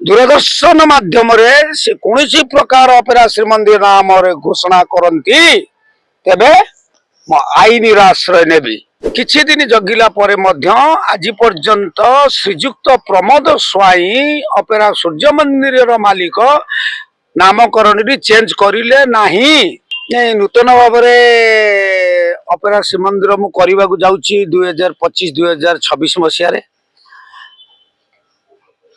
दूरदर्शन माध्यम से कौन प्रकार अपेरा श्रीमंदिर नाम घोषणा करती तेबे आईन आश्रय नेबी। किछि दिन जगिला परे मध्य आज पर्यंत श्रीजुक्त प्रमोद स्वाई अपेरा सूर्य मंदिर मालिक नामकरण चेंज करिले नाही। नूतन भाव अपेरा श्रीमंदिर मु करने को जाऊँगी 2025-2026 मसीह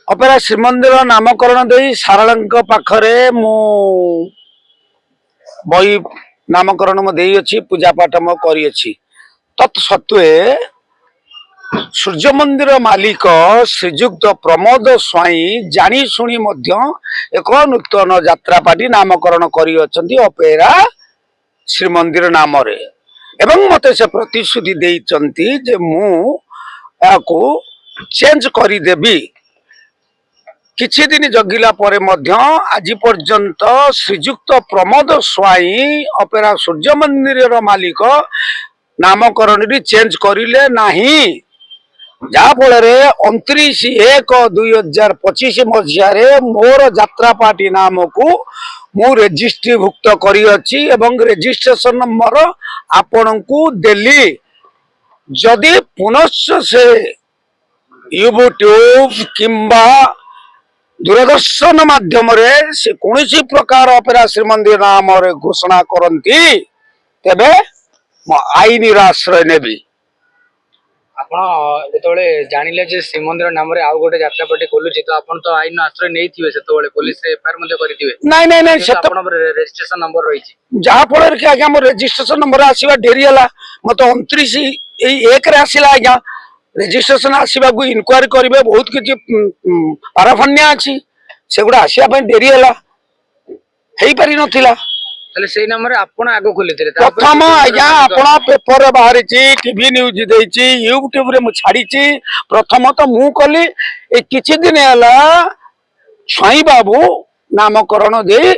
अपेरा श्रीमंदिर नामकरण दे सारला पाखरे मु बही नामकरण अच्छी पूजा पाठ करी तत्सत्वे सूर्य मंदिर मालिक श्रीजुक्त प्रमोद स्वाई जानी शुणी एक नूतन यात्रा पार्टी नामकरण करी अपेरा श्रीमंदिर नाम रे एवं मते से प्रतिश्रुति देइचंती जे मु याकू चेंज करी देबी। किछि दिन जगिला परे मध्य आज पर्यंत श्रीजुक्त प्रमोद स्वाई अपेरा सूर्य मंदिर मालिक नामकरण चेंज करिले नाही। जहा फल 29/1/2025 मसीह मोर यात्रा पार्टी नाम को मु रेजिस्ट्रीभुक्त करी अछि एवं रेजिस्ट्रेशन नंबर आपण को देली। जदि पुनश्च से यूट्यूब किंबा दूरदर्शन माध्यम से कौन प्रकार अपेरा श्रीमंदिर नाम घोषणा करती तेबे आईन आश्रय नेबी। आपण जानिले जे श्रीमंदिर नाम रे आउ गोटे यात्रा पार्टी खोलुची तो आपण तो आईन आश्रय नै थिबे सेतोले पुलिस रे एफआईआर मध्ये करिथिबे। नहीं नहीं नहीं सेत आपण रजिस्ट्रेशन नंबर रहिछि जहा फल कि आज्ञा मोर रजिस्ट्रेशन नंबर आसीबा डेरी हला मत 29/1 रे आसीला आज्ञा रजिस्ट्रेशन आसीबा को इनक्वायरी करिवे बहुत किछि पाराफन्या अछि सेगुडा आसीबा पय डेरी हला हेई पारि नथिला। तले सेई नंबर रे आपण आगो खोलिथिले प्रथम आज्ञा आपण पेपर रे बाहरी छि टीवी न्यूज देइछि यूट्यूब रे मु छाडी छि। प्रथम तो मु कली ए किछि दिन हला स्वाई बाबू नामकरण दे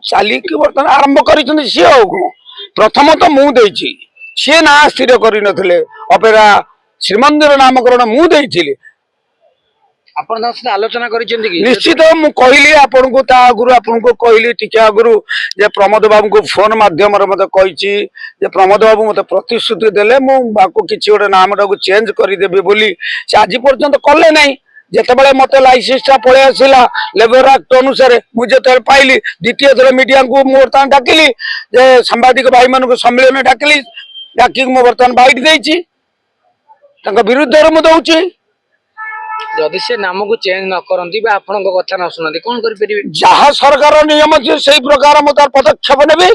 चाली कि बर्तन आरंभ करिछन सी हो। प्रथम तो मु देइछि से ना स्थिर करि नथिले अपेरा श्रीमंदिर नामकरण मु देइथिले। आपण साथ आलोचना करिसेंती कि निश्चित मु कहली आपन को ता आगुरु आपन को कहली टिके आगुरु जे प्रमोद बाबू को फोन माध्यम रे मते कहिछि जे प्रमोद बाबू मते प्रतिश्रुति देले मु बाको किछि ओडे नामटा को चेंज करि देबे बोली से आज पर्यंत कले नाही। जेतेबेले मते लाइसेंस ता पळे आसिला लेबर एक्ट अनुसार मु जेते पाइली द्वितीय थर मीडिया को मोर ता डाकिली जे सांबादिक भाई मन को सम्मेलन डाकिली डाकी मु बर्तन बाइट देइछि तांका विरुद्ध रे मु दउछि। जदि से नाम को चेंज न करंती बा आपन को कथा न सुनंती कोन करि परिबे। जहा सरकार नियम छै सेही प्रकार मु तार पदक्षेप नेबे।